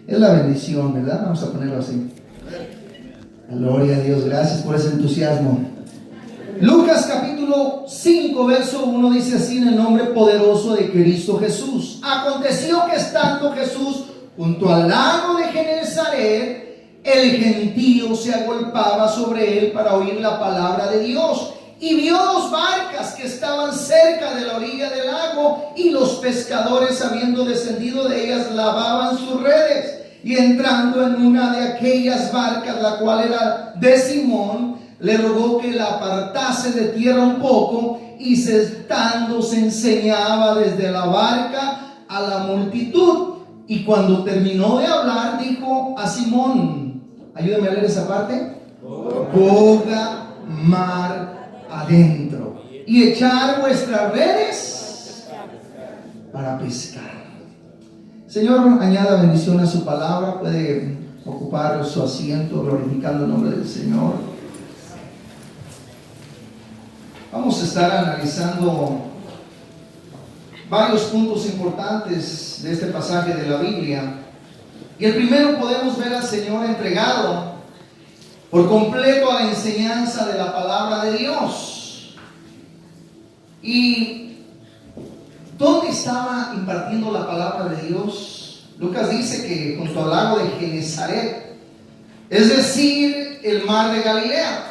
Es la bendición, ¿verdad? Vamos a ponerlo así. Gloria a Dios, gracias por ese entusiasmo. Lucas capítulo 5, verso 1 dice así: en el nombre poderoso de Cristo Jesús. Aconteció que estando Jesús junto al lago de Genezaret, el gentío se agolpaba sobre él para oír la palabra de Dios. Y vio dos barcas que estaban cerca de la orilla del lago, y los pescadores, habiendo descendido de ellas, lavaban sus redes. Y entrando en una de aquellas barcas, la cual era de Simón, le rogó que la apartase de tierra un poco, y sentándose enseñaba desde la barca a la multitud. Y cuando terminó de hablar, dijo a Simón, ayúdame a leer esa parte: boga mar adentro y echar vuestras redes para pescar. Señor, añada bendición a su palabra. Puede ocupar su asiento glorificando el nombre del Señor. Vamos a estar analizando varios puntos importantes de este pasaje de la Biblia. Y el primero, podemos ver al Señor entregado por completo a la enseñanza de la palabra de Dios. ¿Y dónde estaba impartiendo la palabra de Dios? Lucas dice que junto al lago de Genezaret, es decir, el mar de Galilea.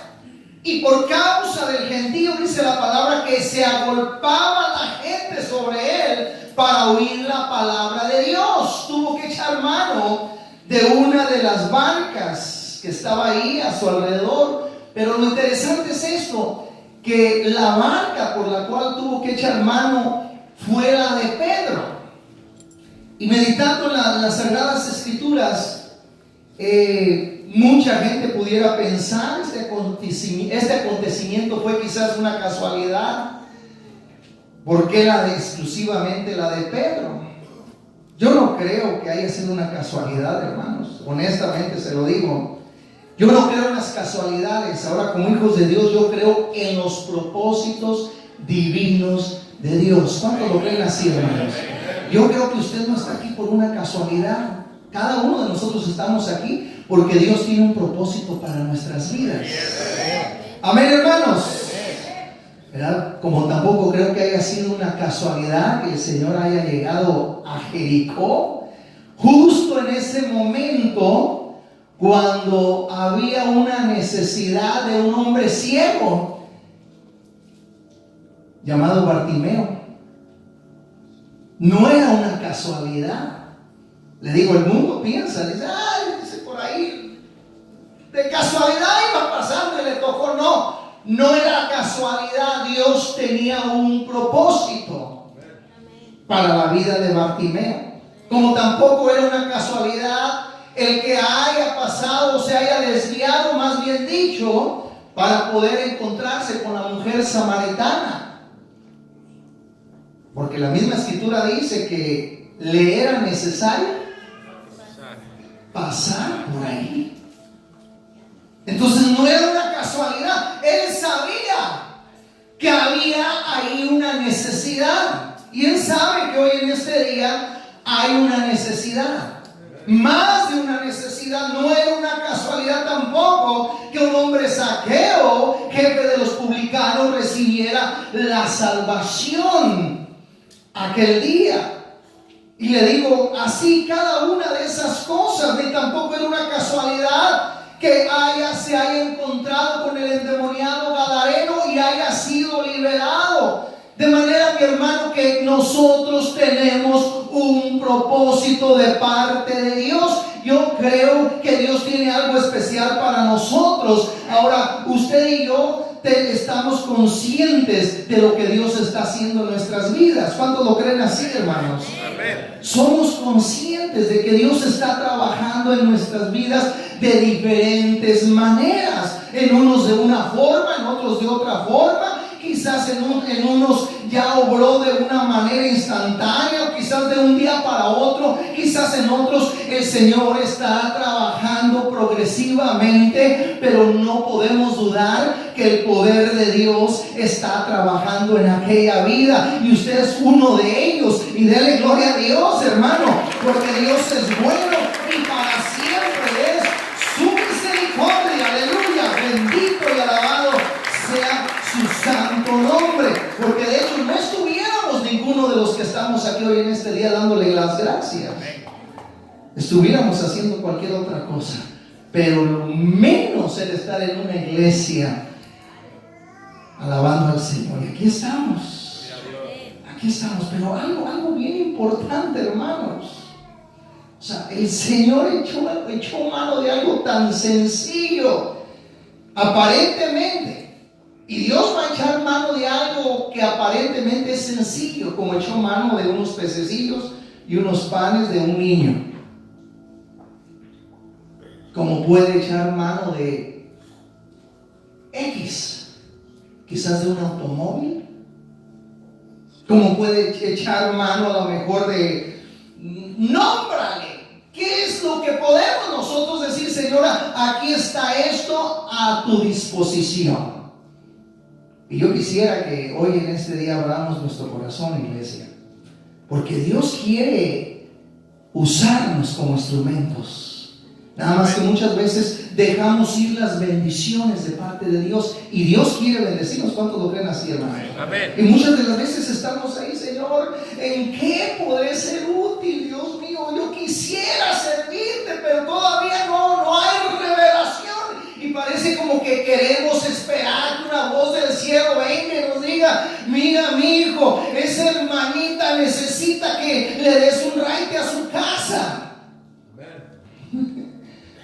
Y por causa del gentío, dice la palabra, que se agolpaba la gente sobre él para oír la palabra de Dios. Tuvo que echar mano de una de las barcas que estaba ahí a su alrededor. Pero lo interesante es esto, que la barca por la cual tuvo que echar mano fue la de Pedro. Y meditando en las Sagradas Escrituras, mucha gente pudiera pensar este acontecimiento fue quizás una casualidad. ¿Por qué exclusivamente la de Pedro? Yo no creo que haya sido una casualidad, hermanos. Honestamente se lo digo. Yo no creo en las casualidades. Ahora, como hijos de Dios, yo creo en los propósitos divinos de Dios. ¿Cuántos lo creen así, hermanos? Yo creo que usted no está aquí por una casualidad. Cada uno de nosotros estamos aquí porque Dios tiene un propósito para nuestras vidas. Amén, hermanos. ¿Verdad? Como tampoco creo que haya sido una casualidad que el Señor haya llegado a Jericó justo en ese momento, cuando había una necesidad de un hombre ciego llamado Bartimeo. No era una casualidad. Le digo, el mundo piensa, dice, dice por ahí, de casualidad iba pasando y le tocó. No era casualidad. Dios tenía un propósito para la vida de Bartimeo. Como tampoco era una casualidad el que haya pasado o se haya desviado, más bien dicho, para poder encontrarse con la mujer samaritana. Porque la misma escritura dice que le era necesario pasar por ahí. Entonces no era una casualidad. Él sabía que había ahí una necesidad. Y él sabe que hoy en este día hay una necesidad. Más de una necesidad. No era una casualidad tampoco que un hombre Zaqueo, jefe de los publicanos, recibiera la salvación aquel día. Y le digo así, cada una de esas cosas. Ni tampoco era una casualidad que se haya encontrado con el endemoniado gadareno y haya sido liberado. De manera, mi hermano, que nosotros tenemos un propósito de parte de Dios. Yo creo que Dios tiene algo especial para nosotros. Ahora, usted y yo estamos conscientes de lo que Dios está haciendo en nuestras vidas. ¿Cuántos lo creen así, hermanos? Amén. Somos conscientes de que Dios está trabajando en nuestras vidas de diferentes maneras. En unos de una forma, en otros de otra forma. quizás en unos ya obró de una manera instantánea, o quizás de un día para otro, quizás en otros el Señor está trabajando progresivamente, pero no podemos dudar que el poder de Dios está trabajando en aquella vida, y usted es uno de ellos, y dele gloria a Dios, hermano, porque Dios es bueno y para siempre es su misericordia. Aleluya, bendito y alabado sea su santo nombre, porque de hecho no estuviéramos ninguno de los que estamos aquí hoy en este día dándole las gracias, estuviéramos haciendo cualquier otra cosa, pero lo menos el estar en una iglesia alabando al Señor. Y aquí estamos, pero algo bien importante, hermanos. O sea, el Señor echó mano de algo tan sencillo, aparentemente. Y Dios va a echar mano de algo que aparentemente es sencillo, como echó mano de unos pececillos y unos panes de un niño. Como puede echar mano de X, quizás de un automóvil. Como puede echar mano a lo mejor de, nómbrale, ¿qué es lo que podemos nosotros decir? Señora, aquí está esto a tu disposición. Y yo quisiera que hoy en este día abramos nuestro corazón, iglesia, porque Dios quiere usarnos como instrumentos. Nada más que muchas veces dejamos ir las bendiciones de parte de Dios, y Dios quiere bendecirnos. ¿Cuántos lo creen así, hermano? Amén. Y muchas de las veces estamos ahí, Señor, ¿en qué podré ser útil? Dios mío, yo quisiera servirte, pero todavía no hay revelación. Y parece como que queremos esperar que una voz del cielo venga y nos diga: mira, mi hijo, esa hermanita necesita que le des un raite a su casa.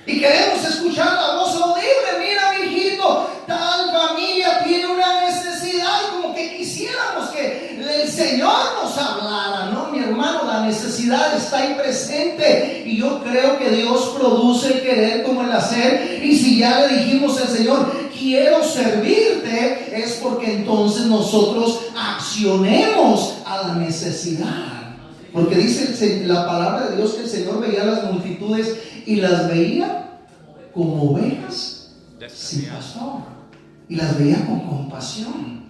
Y queremos escuchar la voz audible: mira, mi hijito, tal familia tiene una necesidad. Como que quisiéramos que el Señor nos hablara. No, mi hermano, la necesidad está ahí presente, y yo creo que Dios produce el querer como el hacer. Y si ya le dijimos al Señor: quiero servirte, es porque entonces nosotros accionemos a la necesidad. Porque dice la palabra de Dios que el Señor veía las multitudes y las veía como ovejas sin pastor, y las veía con compasión.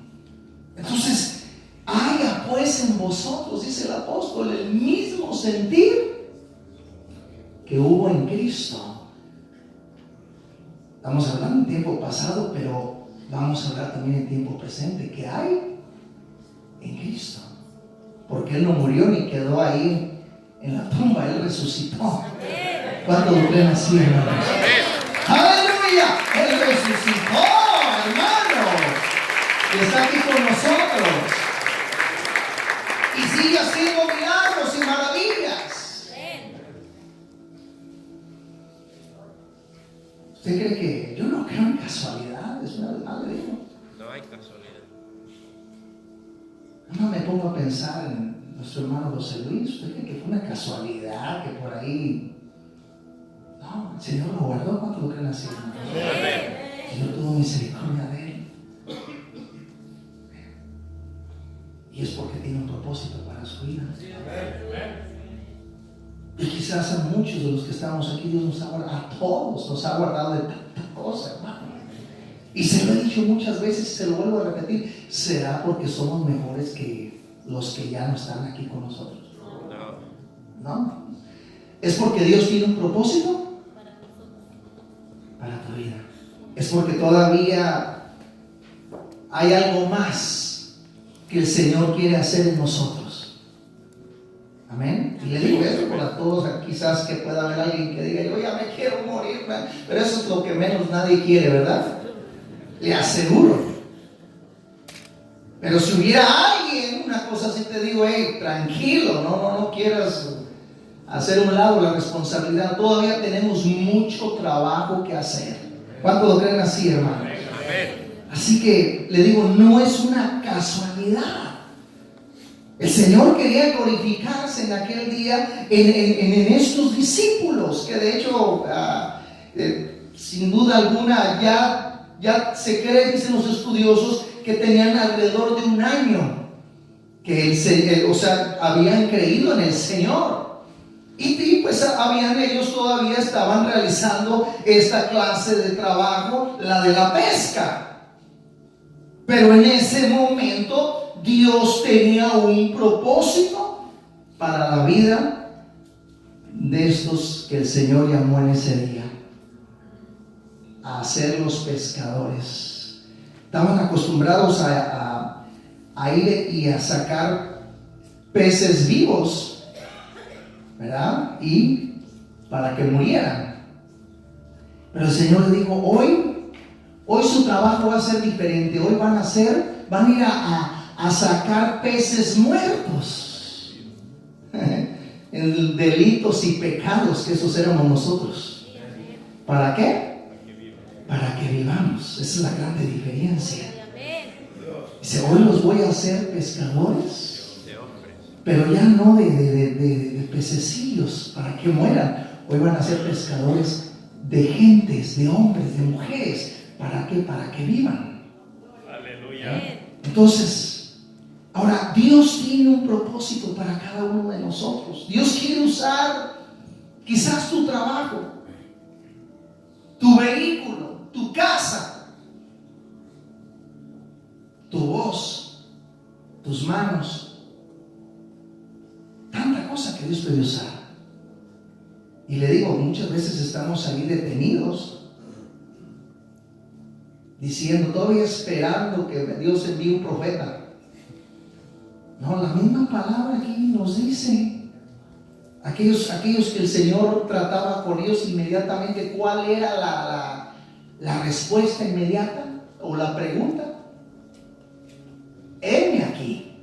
Entonces, haya pues en vosotros, dice el apóstol, el mismo sentir que hubo en Cristo. Estamos hablando en tiempo pasado, pero vamos a hablar también en tiempo presente. Que hay en Cristo, porque Él no murió ni quedó ahí en la tumba, Él resucitó. ¿Cuántos lo creen así, hermanos? ¡Aleluya! Él resucitó, hermano, y está aquí con nosotros, y sigue haciendo milagros y maravillas. ¿Usted cree que yo no creo en casualidades? Nada de Dios. No hay casualidad. No me pongo a pensar en nuestro hermano José Luis. ¿Usted cree que fue una casualidad que por ahí? No, el Señor lo guardó. ¿Cuánto lo creen así? El Señor tuvo misericordia de él, y es porque tiene un propósito para su vida. Y quizás a muchos de los que estamos aquí, Dios nos ha guardado, a todos nos ha guardado de tanta cosa, hermano. Y se lo he dicho muchas veces, se lo vuelvo a repetir: ¿será porque somos mejores que los que ya no están aquí con nosotros? No. ¿Es porque Dios tiene un propósito para tu vida? ¿Es porque todavía hay algo más que el Señor quiere hacer en nosotros? Amén. Y le digo esto para todos, quizás que pueda haber alguien que diga: yo ya me quiero morir, pero eso es lo que menos nadie quiere, ¿verdad? Le aseguro. Pero si hubiera alguien, una cosa así, te digo: hey, tranquilo, no quieras hacer un lado la responsabilidad. Todavía tenemos mucho trabajo que hacer. ¿Cuántos lo creen así, hermano? Así que le digo, no es una casualidad. El Señor quería glorificarse en aquel día en estos discípulos, que de hecho sin duda alguna ya se cree, dicen los estudiosos, que tenían alrededor de un año que habían creído en el Señor. Y pues ellos todavía estaban realizando esta clase de trabajo, la de la pesca. Pero en ese momento Dios tenía un propósito para la vida de estos que el Señor llamó en ese día a ser los pescadores. Estaban acostumbrados a ir y a sacar peces vivos, ¿verdad? Y para que murieran. Pero el Señor le dijo: hoy su trabajo va a ser diferente. Hoy van a ir a sacar peces muertos. En delitos y pecados, que esos éramos nosotros. ¿Para qué? Para que vivamos. Esa es la grande diferencia. Dice: hoy los voy a hacer pescadores, pero ya no de pececillos para que mueran. Hoy van a ser pescadores de gentes, de hombres, de mujeres. ¿Para qué? Para que vivan. Aleluya. Entonces, ahora Dios tiene un propósito para cada uno de nosotros. Dios quiere usar quizás tu trabajo, tu vehículo, tu casa, tu voz, tus manos. Tanta cosa que Dios puede usar. Y le digo, muchas veces estamos ahí detenidos, diciendo, todavía esperando que Dios envíe un profeta. No, la misma palabra aquí nos dice, aquellos que el Señor trataba con ellos inmediatamente, ¿cuál era la respuesta inmediata o la pregunta? Heme aquí.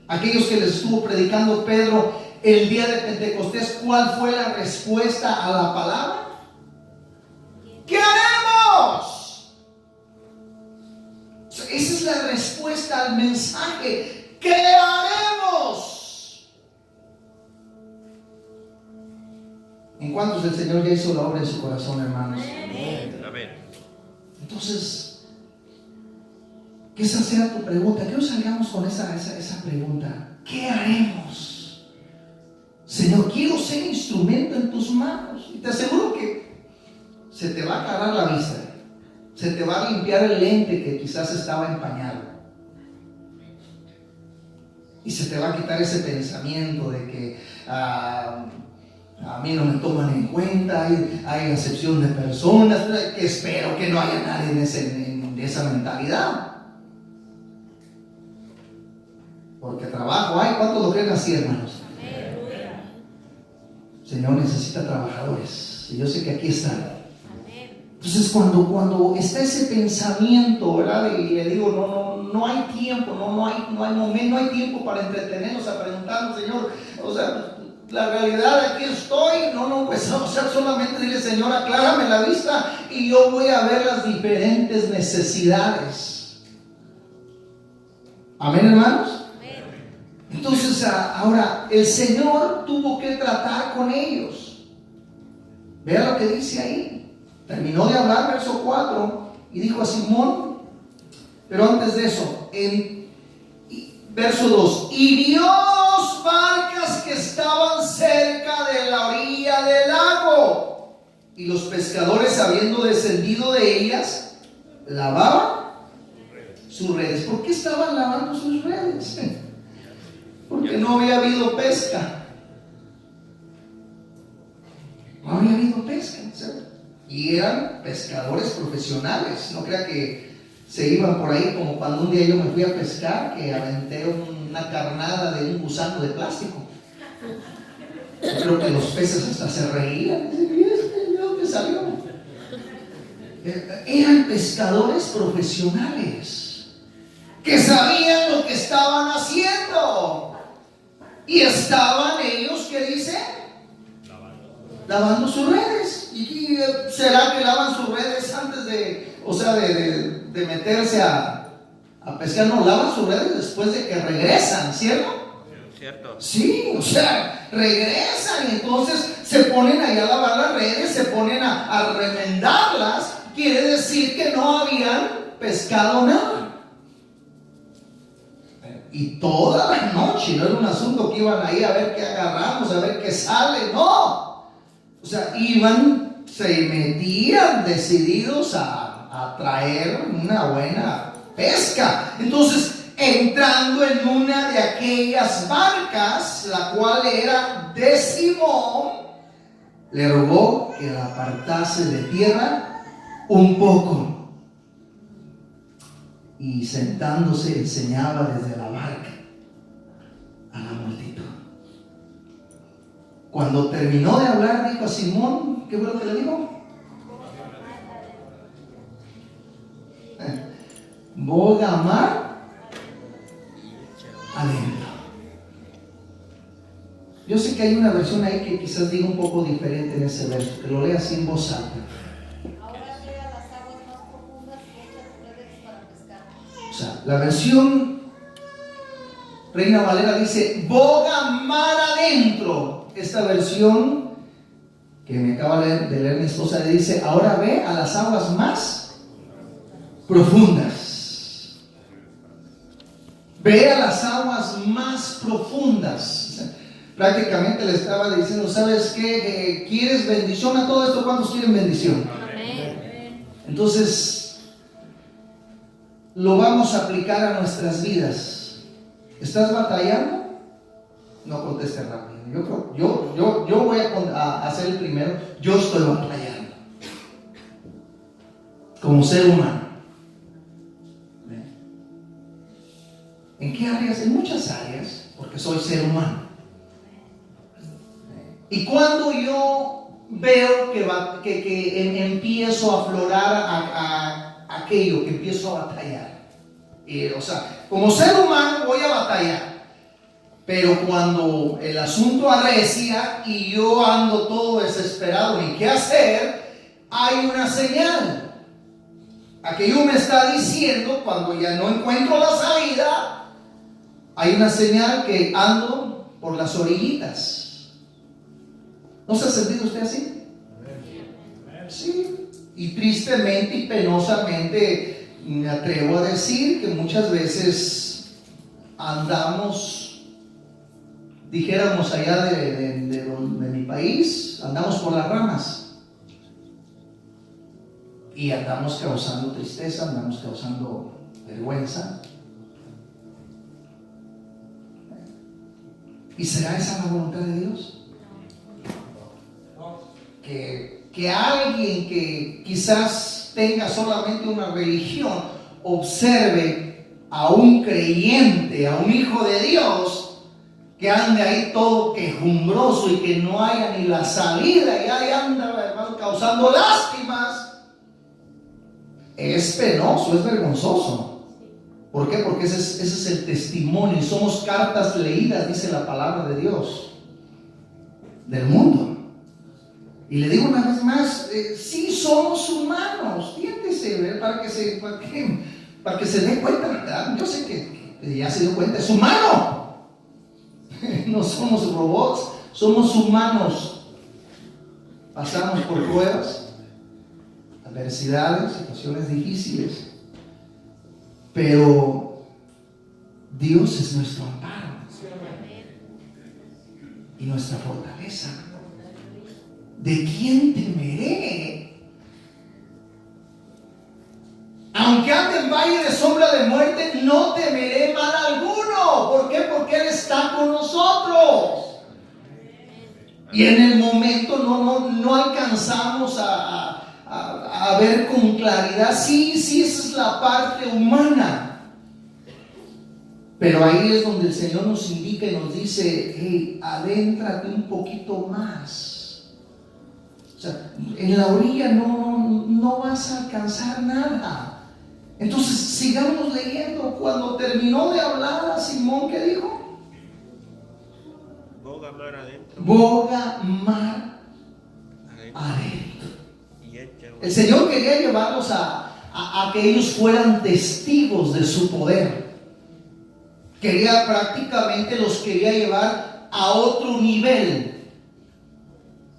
Aquellos que les estuvo predicando Pedro el día de Pentecostés, ¿cuál fue la respuesta a la palabra? ¿Qué haremos? Esa es la respuesta al mensaje. ¿Qué haremos? ¿En cuántos el Señor ya hizo la obra en su corazón, hermanos? Amén. Entonces, que esa sea tu pregunta. Que hoy salgamos con esa pregunta. ¿Qué haremos? Señor, quiero ser instrumento en tus manos. Y te aseguro que se te va a aclarar la vista. Se te va a limpiar el lente que quizás estaba empañado. Y se te va a quitar ese pensamiento de que a mí no me toman en cuenta, hay acepción de personas. Espero que no haya nadie en esa mentalidad. Porque trabajo hay. ¿Cuántos lo creen así, hermanos? Señor necesita trabajadores. Y yo sé que aquí están. Entonces cuando está ese pensamiento, ¿verdad? Y le digo, no hay tiempo, no hay momento, no hay tiempo para entretenernos a preguntarnos, Señor, la realidad, aquí estoy, pues solamente dile, Señor, aclárame la vista y yo voy a ver las diferentes necesidades. Amén, hermanos. Entonces ahora el Señor tuvo que tratar con ellos. Vea lo que dice ahí. Terminó de hablar, verso 4, y dijo a Simón, pero antes de eso, en verso 2, y vio dos barcas que estaban cerca de la orilla del lago, y los pescadores, habiendo descendido de ellas, lavaban sus redes. ¿Por qué estaban lavando sus redes? Porque no había habido pesca. No había habido pesca, ¿sabes? Y eran pescadores profesionales. No crea que se iban por ahí como cuando un día yo me fui a pescar, que aventé una carnada de un gusano de plástico. Yo creo que los peces hasta se reían. ¿De dónde salió? Eran pescadores profesionales que sabían lo que estaban haciendo. Y estaban ellos, ¿qué dice? Lavando sus redes. ¿Y será que lavan sus redes antes de meterse a pescar? No, lavan sus redes después de que regresan, ¿cierto? Cierto. Sí, regresan y entonces se ponen ahí a lavar las redes, se ponen a remendarlas. Quiere decir que no habían pescado nada. Y toda la noche, no era un asunto que iban ahí a ver qué agarramos, a ver qué sale, no. O sea, iban, se metían decididos a traer una buena pesca. Entonces, entrando en una de aquellas barcas, la cual era de Simón, le rogó que la apartase de tierra un poco. Y sentándose enseñaba desde la barca a la multitud. Cuando terminó de hablar, dijo a Simón, ¿qué fue lo que le dijo? Boga mar adentro. Yo sé que hay una versión ahí que quizás diga un poco diferente en ese verso, que lo lea así en voz alta. O sea, la versión Reina Valera dice boga mar adentro. Esta versión que me acaba de leer mi esposa le dice ahora ve a las aguas más profundas. Ve a las aguas más profundas. O sea, prácticamente le estaba diciendo, ¿sabes qué? ¿Quieres bendición a todo esto? ¿Cuántos quieren bendición? Amén. Entonces lo vamos a aplicar a nuestras vidas. ¿Estás batallando? No contestes rápido. Yo voy a hacer el primero. Yo estoy batallando como ser humano. ¿En qué áreas? En muchas áreas, porque soy ser humano. Y cuando yo veo que empiezo a aflorar a aquello, que empiezo a batallar, o sea, como ser humano voy a batallar, pero cuando el asunto arrecia y yo ando todo desesperado en qué hacer, hay una señal. Aquello me está diciendo, cuando ya no encuentro la salida, hay una señal que ando por las orillitas. ¿No se ha sentido usted así? Sí. Y tristemente y penosamente me atrevo a decir que muchas veces andamos, dijéramos allá de mi país, andamos por las ramas. Y andamos causando tristeza, andamos causando vergüenza. ¿Y será esa la voluntad de Dios? Que alguien que quizás tenga solamente una religión observe a un creyente, a un hijo de Dios, que ande ahí todo quejumbroso y que no haya ni la salida y ahí anda, hermano, causando lástimas. Es penoso, es vergonzoso. ¿Por qué? Porque ese es el testimonio. Somos cartas leídas, dice la palabra de Dios, del mundo. Y le digo una vez más, sí somos humanos. Siéntese, para que se dé cuenta, ¿verdad? Yo sé que ya se dio cuenta, es humano. No somos robots, somos humanos. Pasamos por pruebas, adversidades, situaciones difíciles, pero Dios es nuestro amparo y nuestra fortaleza. ¿De quién temeré? Aunque ande en valle de sombra de muerte, no temeré mal alguno. ¿Por qué? Porque Él está con nosotros. Y en el momento no alcanzamos a ver con claridad. Sí, esa es la parte humana. Pero ahí es donde el Señor nos indica y nos dice, hey, adéntrate un poquito más. O sea, en la orilla no vas a alcanzar nada. Entonces sigamos leyendo. Cuando terminó de hablar a Simón, ¿qué dijo? Boga mar adentro. Boga mar adentro. El Señor quería llevarlos a que ellos fueran testigos de su poder. Los quería llevar a otro nivel.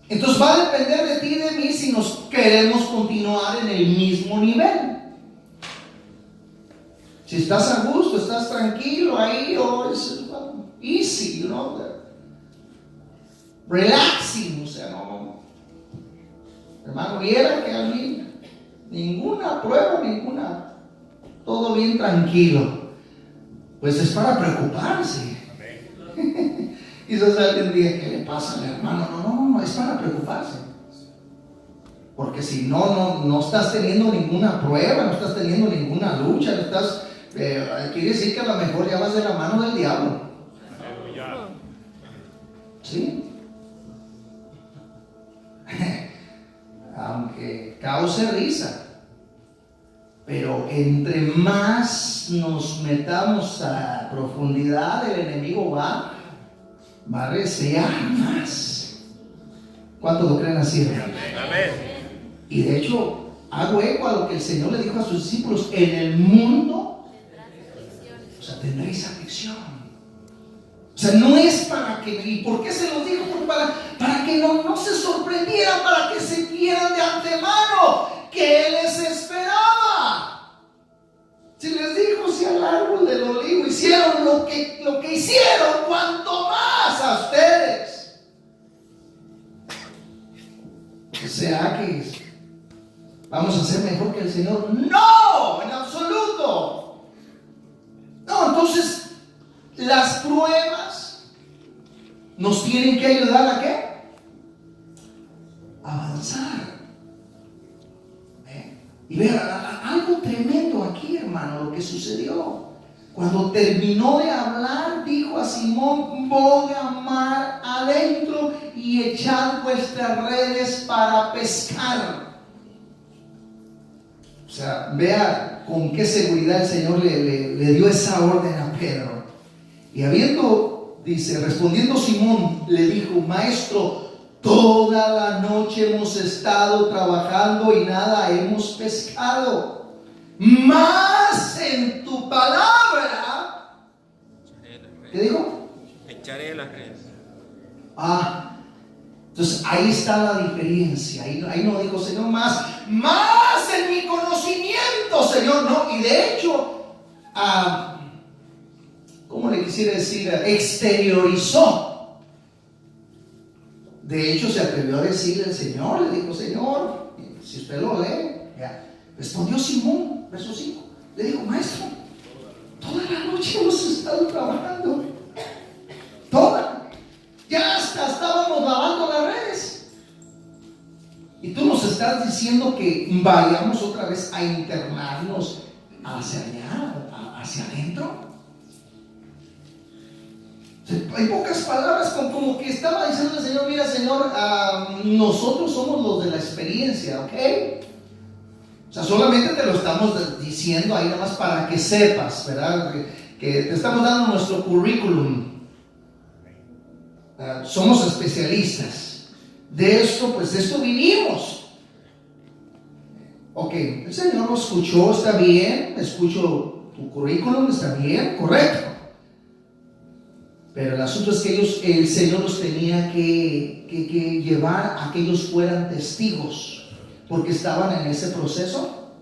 Entonces va a depender de ti y de mí si nos queremos continuar en el mismo nivel. Si estás a gusto, estás tranquilo ahí, es easy, relaxing, o sea, no. Hermano, viera que a mí ninguna prueba, todo bien tranquilo. Pues es para preocuparse. Quizás alguien diga, ¿qué le pasa al hermano? No, es para preocuparse. Porque si no estás teniendo ninguna prueba, no estás teniendo ninguna lucha, quiere decir que a lo mejor ya vas de la mano del diablo. ¿Sí? Aunque cause risa, pero entre más nos metamos a profundidad, el enemigo va a desear más. ¿Cuántos lo creen así, hermano? Amén. Y de hecho, hago eco a lo que el Señor le dijo a sus discípulos: en el mundo, o sea, tendréis aflicción. O sea, no es para que, ¿y por qué se los dijo? Para que no se sorprendieran, para que se vieran de antemano que Él les esperaba. Si les dijo, si al árbol del olivo hicieron lo que hicieron, cuanto más a ustedes. O sea que vamos a ser mejor que el Señor. No, en absoluto. No, entonces las pruebas nos tienen que ayudar ¿a qué? A avanzar. Y vea, algo tremendo aquí, hermano, lo que sucedió. Cuando terminó de hablar, dijo a Simón: voy a mar adentro y echad vuestras redes para pescar. O sea, vea con qué seguridad el Señor le dio esa orden a Pedro. Y respondiendo Simón, le dijo: Maestro, toda la noche hemos estado trabajando y nada hemos pescado, mas en tu palabra. ¿Qué dijo? Echaré las redes. Entonces ahí está la diferencia. Ahí no dijo Señor más en mi conocimiento, Señor, no. Y de hecho, ¿cómo le quisiera decir? Exteriorizó. De hecho, se atrevió a decirle al Señor, le dijo: Señor, si usted lo lee, ya. Respondió Simón, verso 5, le dijo: Maestro, toda la noche hemos estado trabajando, ya hasta estábamos lavando las redes, y tú nos estás diciendo que vayamos otra vez a internarnos hacia allá, hacia adentro. En pocas palabras, como que estaba diciendo el Señor: mira, Señor, nosotros somos los de la experiencia, ¿ok? O sea, solamente te lo estamos diciendo ahí nada más para que sepas, ¿verdad? Que te estamos dando nuestro currículum. Somos especialistas de esto, pues de esto vivimos. Ok, el Señor lo escuchó, está bien, escucho tu currículum, está bien, correcto. Pero el asunto es que el Señor los tenía que llevar a que ellos fueran testigos, porque estaban en ese proceso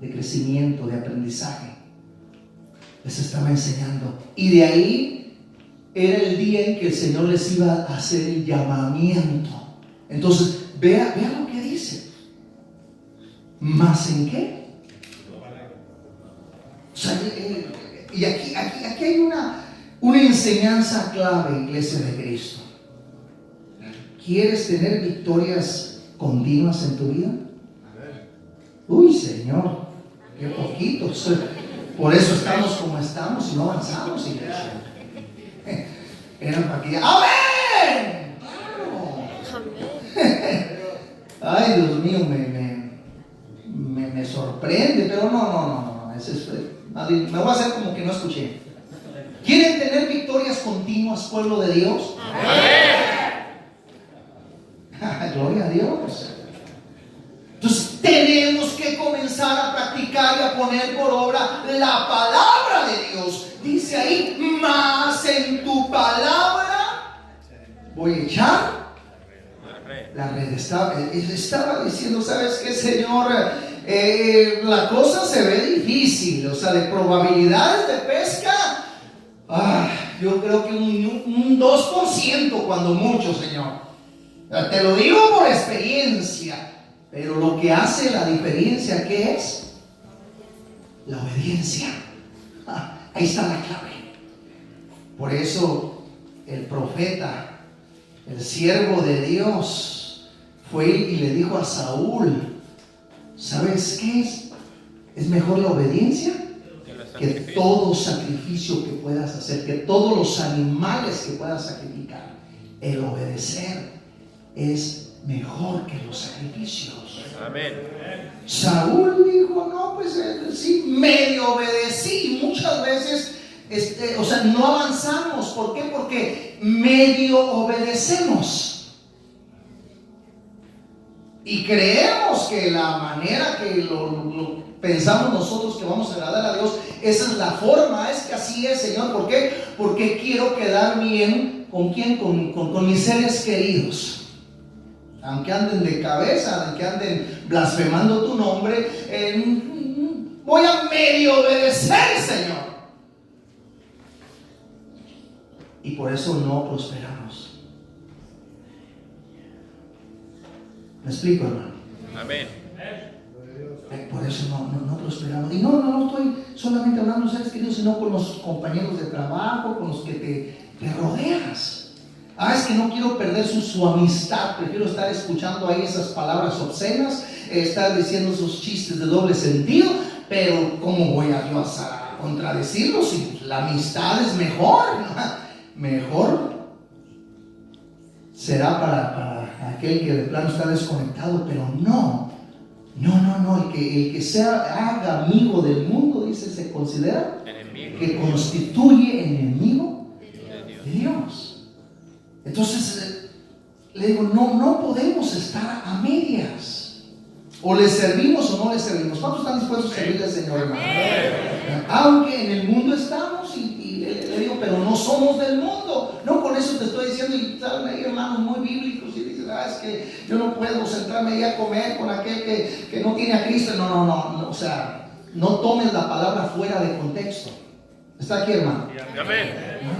de crecimiento, de aprendizaje. Les estaba enseñando. Y de ahí era el día en que el Señor les iba a hacer el llamamiento. Entonces, vea lo que dice. ¿Más en qué? O sea, y aquí hay una enseñanza clave, iglesia de Cristo. ¿Quieres tener victorias continuas en tu vida? Uy, Señor, qué poquitos. Por eso estamos como estamos y no avanzamos, iglesia. Eran para que... ¡Amén! ¡Claro! Ay, Dios mío, me sorprende, pero no. Me voy a hacer como que no escuché. ¿Quieren tener victorias continuas, pueblo de Dios? Gloria a Dios. Entonces tenemos que comenzar a practicar y a poner por obra la palabra de Dios. Dice ahí: más en tu palabra voy a echar la red. Estaba diciendo: ¿sabes qué, Señor? la cosa se ve difícil, o sea, de probabilidades de pesca, yo creo que un 2% cuando mucho, Señor. Te lo digo por experiencia, pero lo que hace la diferencia, ¿qué es? La obediencia. Ahí está la clave. Por eso el profeta, el siervo de Dios, fue y le dijo a Saúl: ¿sabes qué es? Es mejor la obediencia que todo sacrificio que puedas hacer, que todos los animales que puedas sacrificar. El obedecer es mejor que los sacrificios. Amén. Saúl dijo: no, pues sí, medio obedecí. Muchas veces no avanzamos. ¿Por qué? Porque medio obedecemos y creemos que la manera que lo pensamos nosotros que vamos a agradar a Dios, esa es la forma. Es que así es, Señor. ¿Por qué? Porque quiero quedar bien. ¿Con quién? Con mis seres queridos. Aunque anden de cabeza, aunque anden blasfemando tu nombre, voy a medio obedecer, Señor. Y por eso no prosperamos. ¿Me explico, hermano? Amén. Por eso no prosperamos. Y no estoy solamente hablando de seres queridos, sino con los compañeros de trabajo, con los que te rodeas. Es que no quiero perder su amistad, prefiero estar escuchando ahí esas palabras obscenas, estar diciendo esos chistes de doble sentido, pero ¿cómo voy a Dios a contradecirlos si la amistad es mejor? Mejor será para aquel que de plano está desconectado, pero no, el que haga amigo del mundo, dice, se considera enemigo, que constituye enemigo de Dios. Entonces le digo, no podemos estar a medias. O le servimos o no le servimos. ¿Cuántos están dispuestos a servirle al Señor, hermano? Aunque en el mundo estamos, y le digo, pero no somos del mundo. No, con eso te estoy diciendo, y salen ahí hermanos muy bíblicos y dicen: es que yo no puedo sentarme ahí a comer con aquel que no tiene a Cristo. No, o sea, no tomes la palabra fuera de contexto. ¿Está aquí, hermano?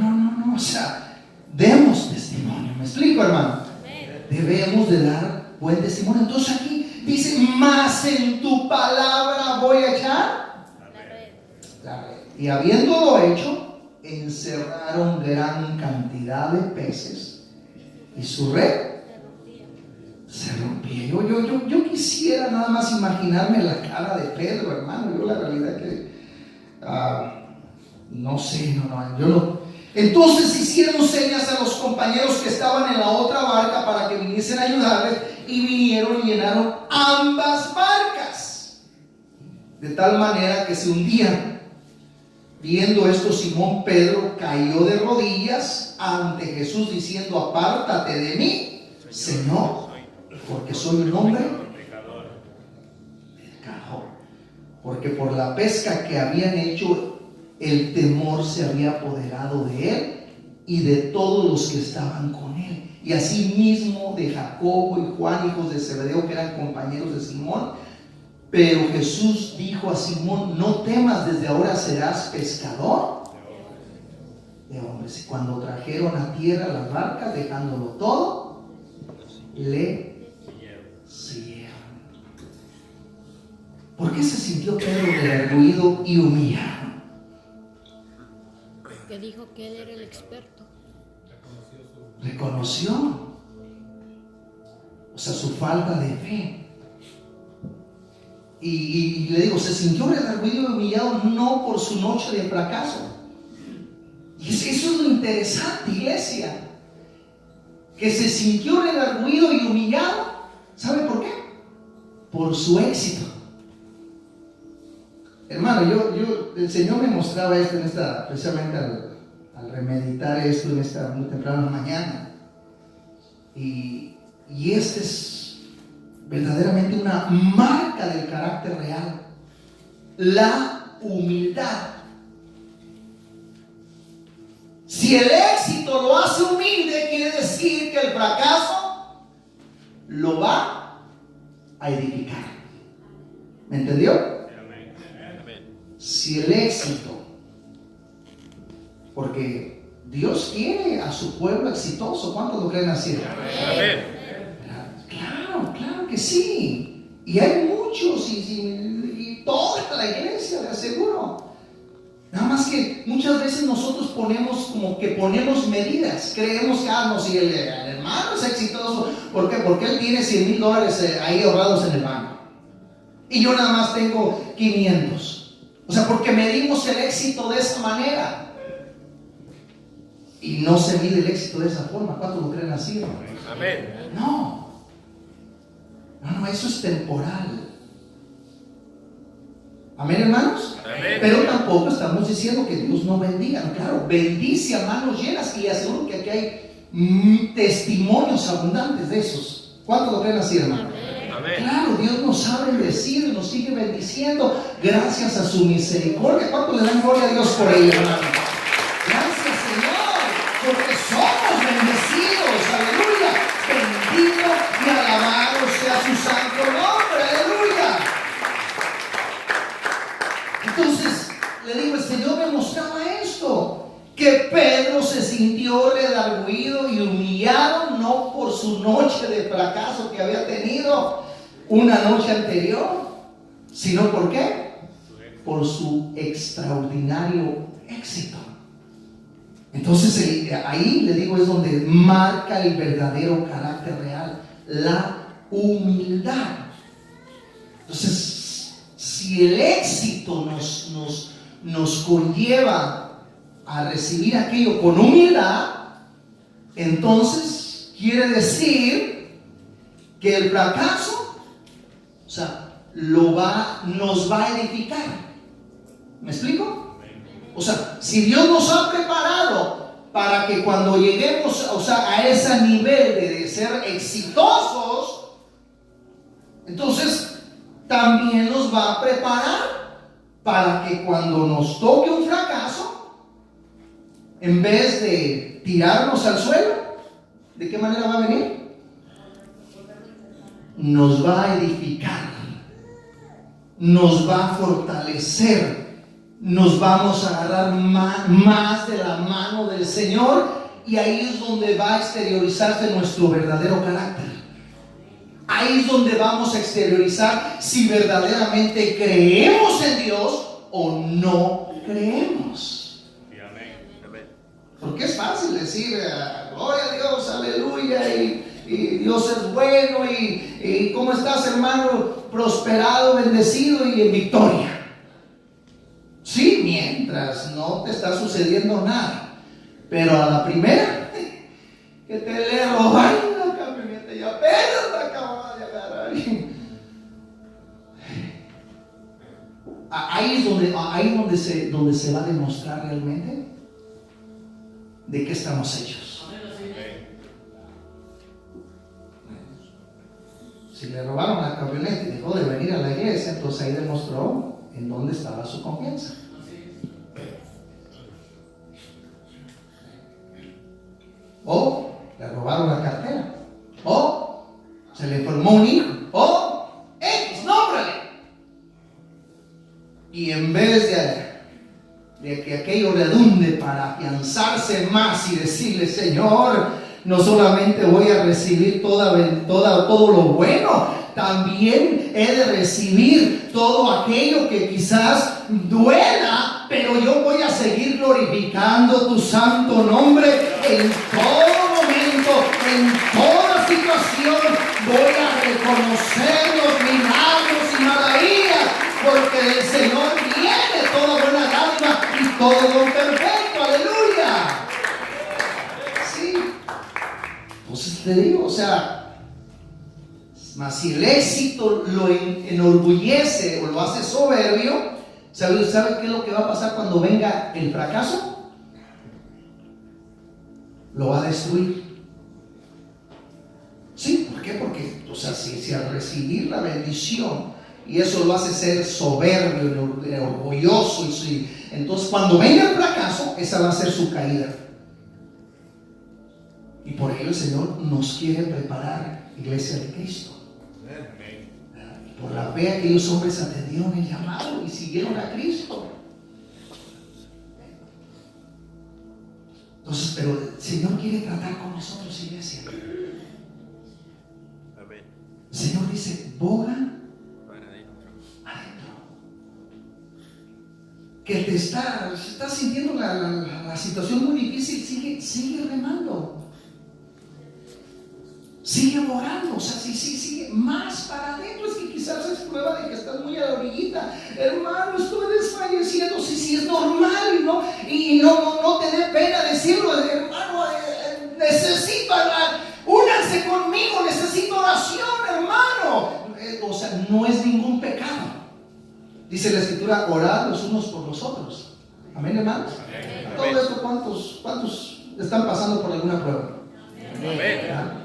No, o sea, demos testimonio. ¿Me explico, hermano? Debemos de dar buen testimonio. Entonces aquí dice: más en tu palabra voy a echar la red. Y habiéndolo hecho, encerraron gran cantidad de peces y su red se rompía. Yo quisiera nada más imaginarme la cara de Pedro, hermano. Yo la realidad que no sé, yo no. Entonces hicieron señas a los compañeros que estaban en la otra barca para que viniesen a ayudarles, y vinieron y llenaron ambas barcas, de tal manera que se hundían. Viendo esto, Simón Pedro cayó de rodillas ante Jesús, diciendo: apártate de mí, Señor, porque soy un hombre pecador. Porque por la pesca que habían hecho, el temor se había apoderado de él y de todos los que estaban con él, y asimismo de Jacobo y Juan, hijos de Zebedeo, que eran compañeros de Simón. Pero Jesús dijo a Simón: no temas, desde ahora serás pescador de hombres. Y cuando trajeron a tierra las barcas, dejándolo todo, le siguieron. ¿Por qué se sintió Pedro derruido y humillado? Que dijo que él era el experto. Reconoció, o sea, su falta de fe. Y le digo, se sintió redarguido y humillado, no por su noche de fracaso. Y eso es lo interesante, iglesia, que se sintió redarguido y humillado. ¿Sabe por qué? Por su éxito. Hermano, el Señor me mostraba esto precisamente al remeditar esto en esta muy temprana mañana. Y este es verdaderamente una marca del carácter real: la humildad. Si el éxito lo hace humilde, quiere decir que el fracaso lo va a edificar. ¿Me entendió? Amén. Si el éxito, porque Dios quiere a su pueblo exitoso, ¿cuántos lo creen así? Amén. Claro, claro que sí. Y hay muchos y toda la iglesia, le aseguro. Nada más que muchas veces nosotros ponemos medidas. Creemos que, no, si el hermano es exitoso, ¿por qué? Porque él tiene $100,000 ahí ahorrados en el banco. Y yo nada más tengo 500. O sea, porque medimos el éxito de esa manera. Y no se mide el éxito de esa forma. ¿Cuántos lo creen así, hermano? Amén. No, eso es temporal. Amén, hermanos. Amén. Pero tampoco estamos diciendo que Dios no bendiga. No, claro, bendice a manos llenas. Y aseguro que aquí hay testimonios abundantes de esos. ¿Cuántos lo creen así, hermano? Amén. Claro, Dios nos sabe bendecir y nos sigue bendiciendo gracias a su misericordia. ¿Cuántos le dan gloria a Dios por ello, hermano? Gracias, Señor, porque somos bendecidos. Aleluya. Bendito y alabado sea su santo nombre. Aleluya. Entonces, le digo, el Señor me mostraba esto, que Pedro se sintió redarguido y humillado, no por su noche de fracaso que había tenido una noche anterior, sino ¿por qué? Por su extraordinario éxito. Entonces, ahí le digo, es donde marca el verdadero carácter real, la humildad. Entonces, si el éxito nos conlleva a recibir aquello con humildad, entonces quiere decir que el fracaso, o sea, nos va a edificar. ¿Me explico? O sea, si Dios nos ha preparado para que cuando lleguemos, o sea, a ese nivel de ser exitosos, entonces también nos va a preparar para que cuando nos toque un fracaso, en vez de tirarnos al suelo, ¿de qué manera va a venir? Nos va a edificar, nos va a fortalecer, nos vamos a agarrar más de la mano del Señor, y ahí es donde va a exteriorizarse nuestro verdadero carácter. Ahí es donde vamos a exteriorizar si verdaderamente creemos en Dios o no creemos. Porque es fácil decir gloria a Dios, aleluya, y Dios es bueno, y ¿cómo estás, hermano? Prosperado, bendecido y en victoria. Sí, mientras no te está sucediendo nada. Pero a la primera que te le roban la camioneta y apenas la acabas de agarrar. Ahí es donde se va a demostrar realmente de qué estamos hechos. Si le robaron la camioneta y dejó de venir a la iglesia, entonces ahí demostró en dónde estaba su confianza. O le robaron la cartera, o se le formó un hijo, o X, nómbrale. Y en vez de que aquello redunde para afianzarse más y decirle, Señor, no solamente voy a recibir todo lo bueno, también he de recibir todo aquello que quizás duela, pero yo voy a seguir glorificando tu santo nombre en todo momento, en toda situación. Voy a reconocer los milagros y maravillas, porque del Señor viene toda buena dádiva y todo don perfecto. Aleluya. Sí. Entonces te digo, o sea, mas si el éxito lo enorgullece o lo hace soberbio, ¿sabe qué es lo que va a pasar cuando venga el fracaso? Lo va a destruir. Sí, ¿por qué? Porque, o sea, si al recibir la bendición, y eso lo hace ser soberbio, orgulloso, entonces cuando venga el fracaso, esa va a ser su caída. Y por ello el Señor nos quiere preparar, iglesia de Cristo. Por la fe aquellos hombres atendieron el llamado y siguieron a Cristo. Entonces, pero el Señor quiere tratar con nosotros, iglesia. Amén. El Señor dice, boga Para adentro. adentro. Que te estás sintiendo la situación muy difícil, sigue remando. Sigue orando, o sea, sigue más para adentro. Es que quizás es prueba de que estás muy a la orillita. Hermano, estoy desfalleciendo. Sí, es normal, ¿no? Y no te dé pena decirlo, hermano. Necesito hablar. Únanse conmigo, necesito oración, hermano. O sea, no es ningún pecado. Dice la Escritura, orad los unos por los otros. Amén, hermanos. Amén. Todo esto, ¿cuántos están pasando por alguna prueba? Amén. ¿Verdad?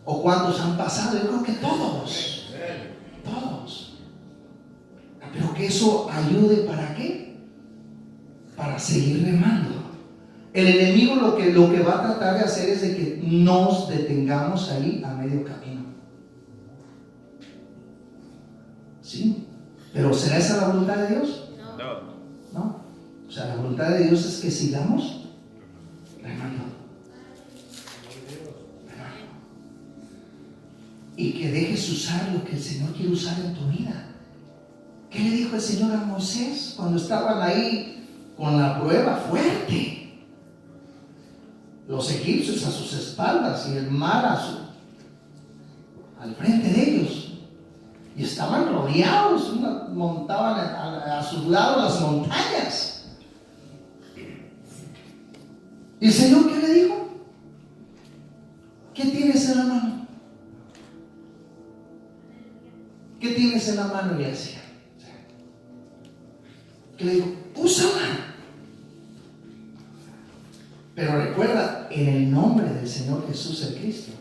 ¿O cuántos han pasado? Yo creo que todos. Pero que eso ayude, ¿para qué? Para seguir remando. El enemigo lo que va a tratar de hacer es de que nos detengamos ahí a medio camino. ¿Sí? ¿Pero será esa la voluntad de Dios? No. ¿No? O sea, la voluntad de Dios es que sigamos remando. Y que dejes usar lo que el Señor quiere usar en tu vida. ¿Qué le dijo el Señor a Moisés cuando estaban ahí con la prueba fuerte? Los egipcios a sus espaldas y el mar al frente de ellos. Y estaban rodeados, montaban a sus lados las montañas. ¿Y el Señor qué le dijo? ¿Qué tienes en la mano? ¿Qué tienes en la mano, iglesia? Que le digo, úsala. Pero recuerda, en el nombre del Señor Jesús el Cristo.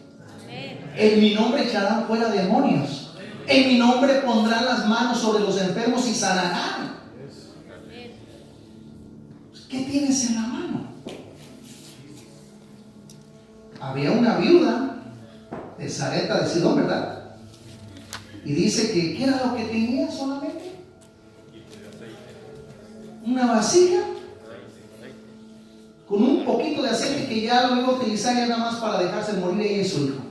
En mi nombre echarán fuera demonios. En mi nombre pondrán las manos sobre los enfermos y sanarán. ¿Qué tienes en la mano? Había una viuda de Sarepta de Sidón, ¿verdad? Y dice que ¿qué era lo que tenía solamente? Una vasija con un poquito de aceite que ya lo iba a utilizar ya nada más para dejarse morir ella y su hijo.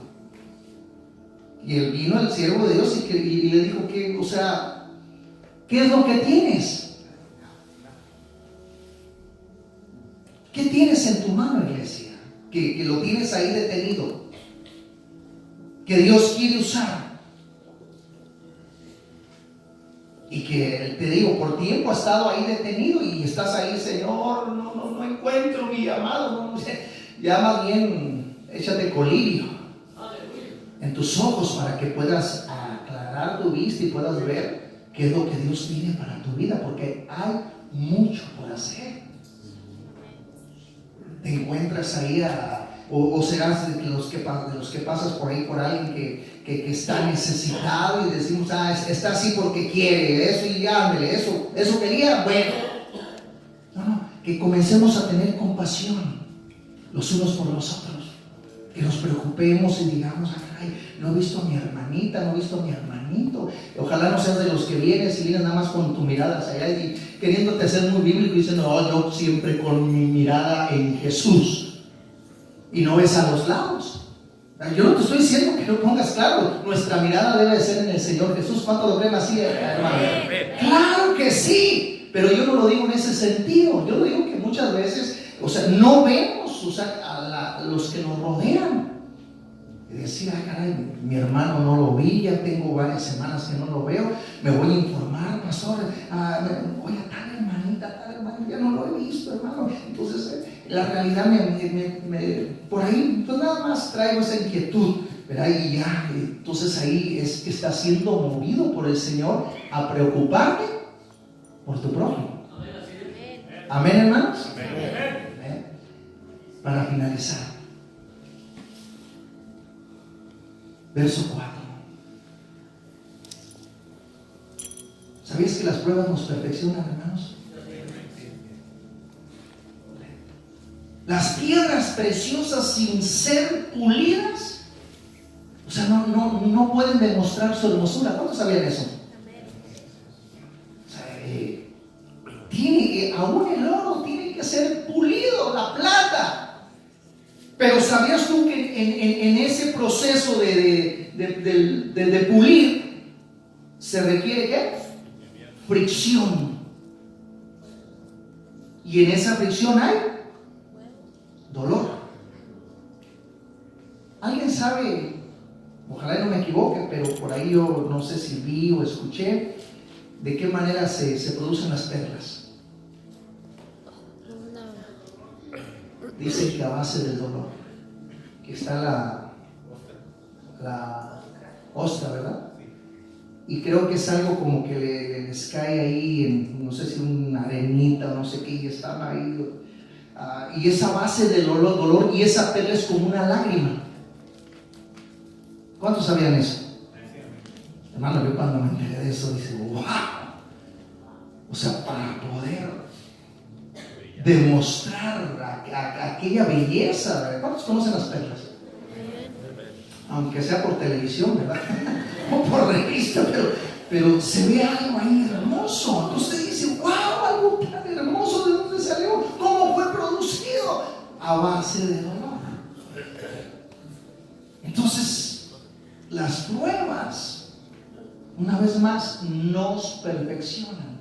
Y él vino el siervo de Dios y le dijo que, o sea, ¿qué es lo que tienes? ¿Qué tienes en tu mano, iglesia? Que lo tienes ahí detenido, que Dios quiere usar. Y que te digo, por tiempo ha estado ahí detenido y estás ahí, Señor, no encuentro mi llamado. Ya más bien, échate colirio en tus ojos para que puedas aclarar tu vista y puedas ver qué es lo que Dios tiene para tu vida, porque hay mucho por hacer. Te encuentras ahí o serás de los que pasas por ahí por alguien que está necesitado y decimos, está así porque quiere, eso y ándale, eso quería, bueno. No, que comencemos a tener compasión los unos por los otros, que nos preocupemos y digamos, ay, no he visto a mi hermanita, no he visto a mi hermanito. Ojalá no seas de los que vienes y vienes nada más con tu mirada hacia allá y queriéndote hacer muy bíblico y diciendo, no, yo siempre con mi mirada en Jesús. Y no ves a los lados. Yo no te estoy diciendo que no pongas claro, nuestra mirada debe de ser en el Señor Jesús. ¿Cuánto lo creen así, hermano? Claro que sí, pero yo no lo digo en ese sentido. Yo lo digo que muchas veces, o sea, no vemos, o sea, a los que nos rodean. Y decir, ay caray, mi hermano no lo vi, ya tengo varias semanas que no lo veo, me voy a informar, pastor, oye, tal hermanita, ya no lo he visto, hermano. Entonces, la realidad por ahí, pues nada más traigo esa inquietud, ¿verdad? Y ya, entonces ahí es que estás siendo movido por el Señor a preocuparte por tu prójimo. Amén, hermanos. Amén. Para finalizar. Verso 4. ¿Sabías que las pruebas nos perfeccionan, hermanos? Las piedras preciosas sin ser pulidas, o sea, no pueden demostrar su hermosura. ¿Cuántos sabían eso? de pulir, se requiere ¿qué? Fricción. Y en esa fricción hay dolor. ¿Alguien sabe? Ojalá no me equivoque, pero por ahí yo no sé si vi o escuché de qué manera se producen las perlas. Dicen que a base del dolor, que está la ostra, ¿verdad? Y creo que es algo como que les cae ahí, no sé si una arenita o no sé qué, y están ahí. Y esa base del dolor, y esa perla es como una lágrima. ¿Cuántos sabían eso? Hermano, yo cuando me enteré de eso, dije, wow. O sea, para poder demostrar aquella belleza. ¿Cuántos conocen las perlas? Aunque sea por televisión, ¿verdad? O por revista, pero se ve algo ahí hermoso. Entonces dice, wow, algo tan hermoso, ¿de dónde salió? ¿Cómo fue producido? A base de dolor. Entonces, las pruebas, una vez más, nos perfeccionan.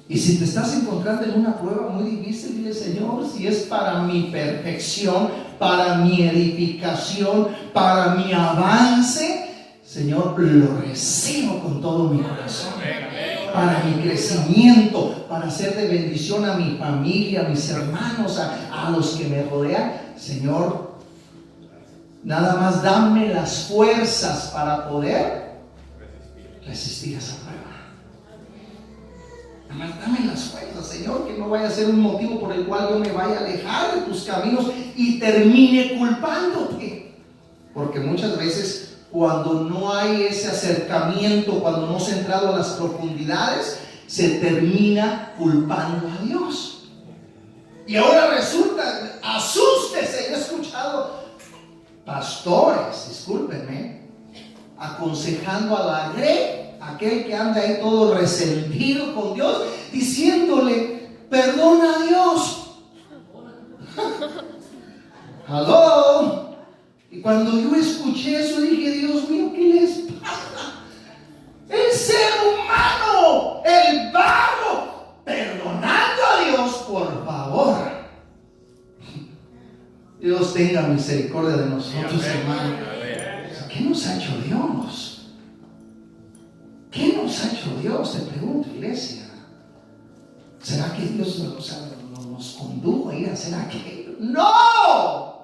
Y si te estás encontrando en una prueba muy difícil, dile, Señor, si es para mi perfección, para mi edificación, para mi avance, Señor, lo recibo con todo mi corazón. Para mi crecimiento, para ser de bendición a mi familia, a mis hermanos, a los que me rodean. Señor, nada más dame las fuerzas para poder resistir esa prueba. Dame las fuerzas, Señor, que no vaya a ser un motivo por el cual yo me vaya a alejar de tus caminos y termine culpándote. Porque muchas veces cuando no hay ese acercamiento, cuando no se ha entrado a las profundidades, se termina culpando a Dios. Y ahora resulta, asústese, yo he escuchado pastores, discúlpenme, aconsejando a la grey, aquel que anda ahí todo resentido con Dios, diciéndole, perdona a Dios. Hello. Y cuando yo escuché eso dije, Dios mío, ¿qué les pasa? El ser humano, el barro, perdonando a Dios, por favor. Dios tenga misericordia de nosotros, hermano. ¿Qué nos ha hecho Dios? ¿Qué nos ha hecho Dios? Te pregunto, iglesia. ¿Será que Dios nos condujo a ir a hacer aquello? ¡No!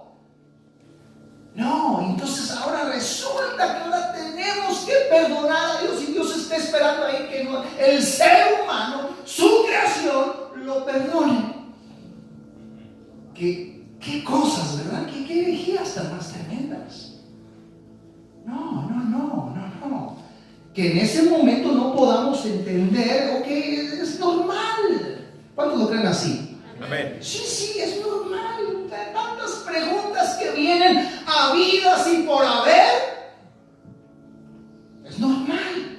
No, entonces ahora resulta que ahora tenemos que perdonar a Dios y Dios está esperando ahí que el ser humano, su creación, lo perdone. ¿Qué cosas, verdad? ¿Qué herejías tan más tremendas? No. Que en ese momento no podamos entender, ok, es normal. ¿Cuántos lo creen así? Amén. Sí, es normal. Tantas preguntas que vienen habidas y por haber. Es normal.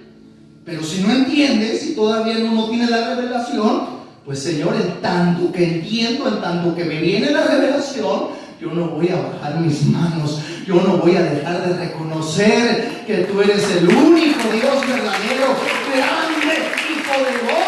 Pero si no entiendes, si todavía no tiene la revelación, pues Señor, en tanto que entiendo, en tanto que me viene la revelación, yo no voy a bajar mis manos, yo no voy a dejar de reconocer que tú eres el único Dios verdadero, grande y poderoso.